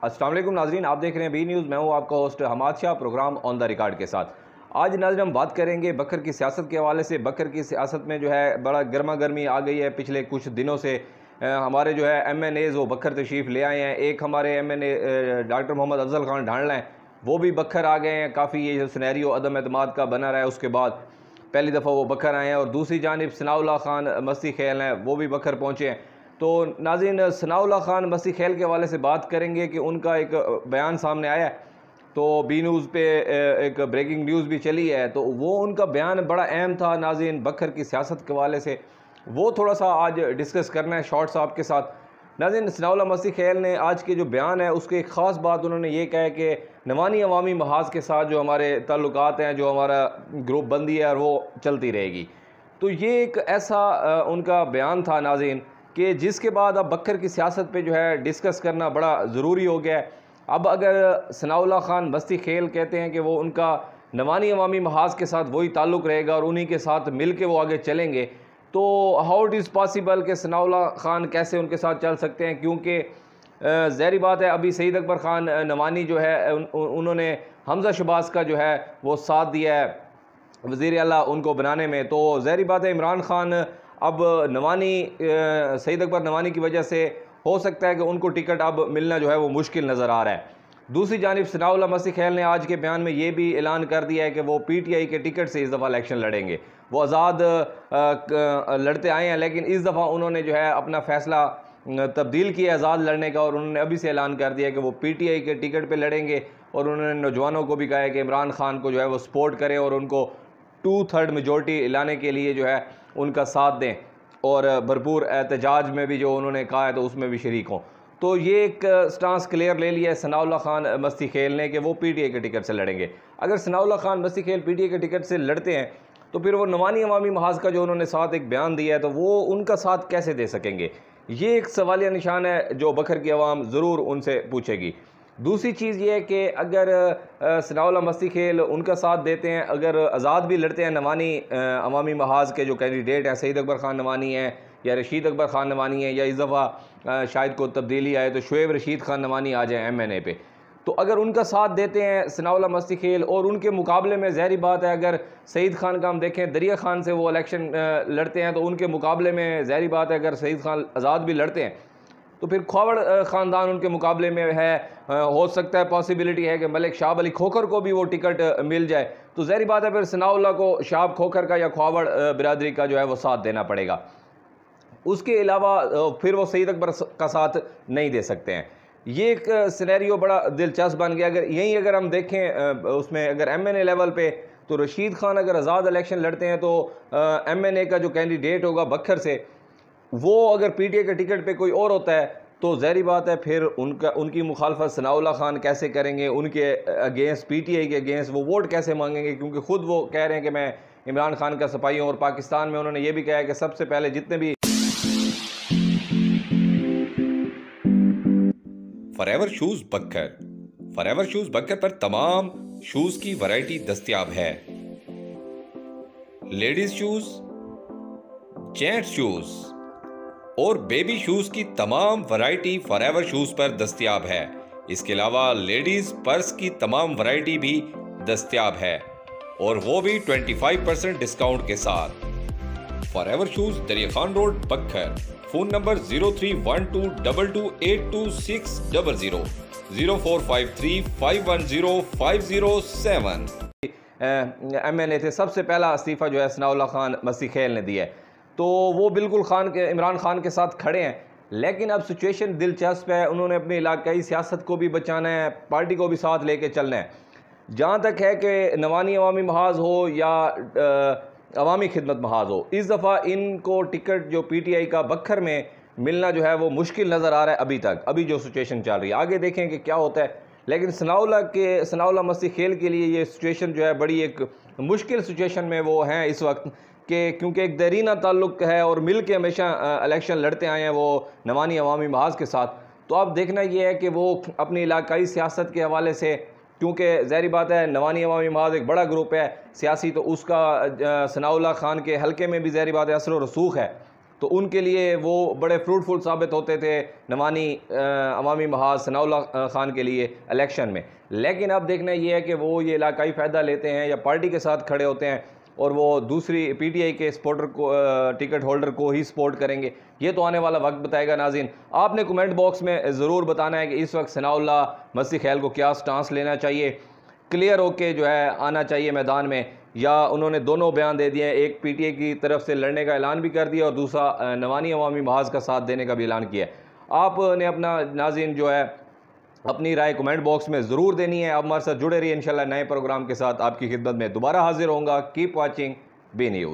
अस्सलाम वालेकुम नाजरीन, आप देख रहे हैं बी न्यूज़। मैं हूं आपका host Hamad Shah, programme on the record के साथ। आज नाज़रीन हम बात करेंगे बकर की सियासत के हवाले से। बकर की सियासत में जो है बड़ा गर्मा गर्मी आ गई है पिछले कुछ दिनों से। हमारे जो है MNAs वो बकर तशरीफ़ ले आए हैं। एक हमारे MNA डॉक्टर मोहम्मद अफजल खान ढांडला हैं, वो भी बकर आ गए हैं। काफ़ी ये जो सिनेरियो अदम एतमाद का बना रहा है, उसके बाद पहली दफ़ा वो बकर आए हैं। और दूसरी जानिब सनाउल्लाह खान मस्ती खेल हैं, वो भी बकर पहुँचे हैं। तो नाज़रीन सनाउल्लाह खान मस्ती खेल के हवाले से बात करेंगे कि उनका एक बयान सामने आया है, तो बी न्यूज़ पे एक ब्रेकिंग न्यूज़ भी चली है। तो वो उनका बयान बड़ा अहम था नाज़रीन बकर की सियासत के हवाले से। वो थोड़ा सा आज डिस्कस करना है शॉर्ट साहब के साथ। नाज़रीन सनाउल्लाह मस्ती खेल ने आज के जो बयान है उसके एक ख़ास बात उन्होंने ये कहा है कि नवानी अवामी महाज के साथ जो हमारे ताल्लुकात हैं, जो हमारा ग्रुप बंदी है, और वो चलती रहेगी। तो ये एक ऐसा उनका बयान था नाज़रीन कि जिसके बाद अब बकर की सियासत पे जो है डिस्कस करना बड़ा ज़रूरी हो गया है। अब अगर सनाउल्लाह खान मस्ती खेल कहते हैं कि वो उनका नवानी अवामी महाज के साथ वही ताल्लुक़ रहेगा और उन्हीं के साथ मिल के वो आगे चलेंगे, तो हाउ इट इज़ पॉसिबल कि सनाउल्लाह खान कैसे उनके साथ चल सकते हैं? क्योंकि ज़ाहिर बात है अभी सईद अकबर ख़ान नवानी जो है उन्होंने हमज़ा शहबाज का जो है वो साथ दिया है वज़ीर आला उनको बनाने में। तो ज़ाहिर बात है इमरान खान अब नवानी सईद अकबर नवानी की वजह से हो सकता है कि उनको टिकट अब मिलना जो है वो मुश्किल नज़र आ रहा है। दूसरी जानिब सनाउल्लाह मस्ती खेल ने आज के बयान में ये भी ऐलान कर दिया है कि वो PTI के टिकट से इस दफ़ा इलेक्शन लड़ेंगे। वो आज़ाद लड़ते आए हैं, लेकिन इस दफ़ा उन्होंने जो है अपना फ़ैसला तब्दील किया आज़ाद लड़ने का, और उन्होंने अभी से ऐलान कर दिया कि वो PTI के टिकट पर लड़ेंगे। और उन्होंने नौजवानों को भी कहा है कि इमरान खान को जो है वो सपोर्ट करें और उनको 2/3 मेजॉरिटी लाने के लिए जो है उनका साथ दें, और भरपूर एहतजाज में भी जो उन्होंने कहा है तो उसमें भी शरीक हों। तो ये एक स्टांस क्लियर ले लिया है सनाउल्लाह खान मस्ती खेल ने कि वो PTI के टिकट से लड़ेंगे। अगर सनाउल्लाह खान मस्ती खेल PTI के टिकट से लड़ते हैं तो फिर वो नवानी अवामी महाज का जो उन्होंने साथ एक बयान दिया है तो वो उनका साथ कैसे दे सकेंगे? ये एक सवालिया निशान है जो बकर की आवाम ज़रूर उनसे पूछेगी। दूसरी चीज़ ये है कि अगर सनाउल्लाह मस्ती खेल उनका साथ देते हैं, अगर आज़ाद भी लड़ते हैं नवानी अवामी महाज के जो कैंडिडेट हैं, सईद अकबर ख़ान नवानी हैं या रशीद अकबर ख़ान नवानी है, या इस दफ़ा शायद को तब्दीली आए तो शुएब रशीद ख़ान नवानी आ जाए MNA पे, तो अगर उनका साथ देते हैं सनाउल्लाह मस्ती खेल, और उनके मुकाबले में ज़ाहिर बात है अगर सईद खान का हम देखें दरिया खान से वो इलेक्शन लड़ते हैं, तो उनके मुकाबले में ज़ाहिर बात है अगर सईद खान आज़ाद भी लड़ते हैं तो फिर ख्वावड़ ख़ानदान उनके मुकाबले में है। हो सकता है पॉसिबिलिटी है कि मलिक शाह अली खोखर को भी वो टिकट मिल जाए। तो ज़ाहिर बात है फिर सनाउल्लाह को शाह खोखर का या ख्वावड़ बिरादरी का जो है वो साथ देना पड़ेगा। उसके अलावा फिर वो सईद अकबर का साथ नहीं दे सकते हैं। ये एक सिनेरियो बड़ा दिलचस्प बन गया। अगर हम देखें उसमें अगर MNA लेवल पे, तो रशीद खान अगर आज़ाद इलेक्शन लड़ते हैं तो MNA का जो कैंडिडेट होगा बकर से, वो अगर PTI के टिकट पे कोई और होता है तो ज़ाहिर बात है फिर उनकी मुखालफत सनाउल्लाह खान कैसे करेंगे, उनके अगेंस्ट PTI के अगेंस्ट वो वोट कैसे मांगेंगे? क्योंकि ख़ुद वो कह रहे हैं कि मैं इमरान खान का सिपाही हूँ, और पाकिस्तान में उन्होंने ये भी कहा है कि सबसे पहले जितने भी फॉरएवर शूज़ बकर, फॉरएवर शूज़ बकर पर तमाम शूज़ की वैरायटी दस्तयाब है। लेडीज शूज़, जेंट्स शूज़ और बेबी शूज़ की तमाम वैरायटी फॉरएवर शूज़ पर दस्तयाब है। इसके अलावा लेडीज़ पर्स की तमाम वैरायटी भी दस्तयाब है, और वो भी 25% डिस्काउंट के साथ। Forever Shoes Darya Khan Road Bhakkar. Phone number 031222822600 0453510507। MNA थे। सबसे पहला इस्तीफ़ा जो है सनाउल्लाह खान मस्ती खेल ने दिया है, तो वो बिल्कुल इमरान खान के साथ खड़े हैं। लेकिन अब सिचुएशन दिलचस्प है, उन्होंने अपनी इलाकाई सियासत को भी बचाना है, पार्टी को भी साथ लेके चलना है। जहाँ तक है कि नवानी अवामी महाज हो या अवामी खिदमत महाज हो, इस दफ़ा इनको टिकट जो PTI का बकर में मिलना जो है वो मुश्किल नज़र आ रहा है अभी तक, अभी जो सिचुएशन चल रही है। आगे देखें कि क्या होता है। लेकिन सनाउल्लाह मस्ती खेल के लिए ये सिचुएशन जो है बड़ी एक मुश्किल सिचुएशन में वो हैं इस वक्त, कि क्योंकि एक देरीना ताल्लुक़ है और मिल के हमेशा इलेक्शन लड़ते आए हैं वो नवानी अवामी महाज के साथ। तो अब देखना ये है कि वो अपनी इलाकाई सियासत के हवाले से, क्योंकि ज़ाहिर बात है नवानी अवामी महाज एक बड़ा ग्रुप है सियासी, तो उसका सनाउल्लाह खान के हल्के में भी ज़ाहिर बात है असर व रसूख है। तो उनके लिए वो बड़े फ्रूटफुल साबित होते थे नवानी अवामी महाज सनाउल्लाह खान के लिए इलेक्शन में। लेकिन अब देखना ये है कि वो ये इलाकाई फ़ायदा लेते हैं या पार्टी के साथ खड़े होते हैं और वो दूसरी PTI के सपोर्टर को टिकट होल्डर को ही सपोर्ट करेंगे। ये तो आने वाला वक्त बताएगा। नाज़रीन, आपने कमेंट बॉक्स में ज़रूर बताना है कि इस वक्त सनाउल्लाह मसीह खैल को क्या स्टांस लेना चाहिए, क्लियर होके जो है आना चाहिए मैदान में, या उन्होंने दोनों बयान दे दिए हैं, एक PTI की तरफ से लड़ने का ऐलान भी कर दिया और दूसरा नवानी अवामी महाज का साथ देने का भी ऐलान किया है। आपने अपना नाज़रीन जो है अपनी राय कमेंट बॉक्स में ज़रूर देनी है। आप हमारे साथ जुड़े रहिए, इंशाल्लाह नए प्रोग्राम के साथ आपकी खिदमत में दोबारा हाजिर होऊंगा। Keep watching B news.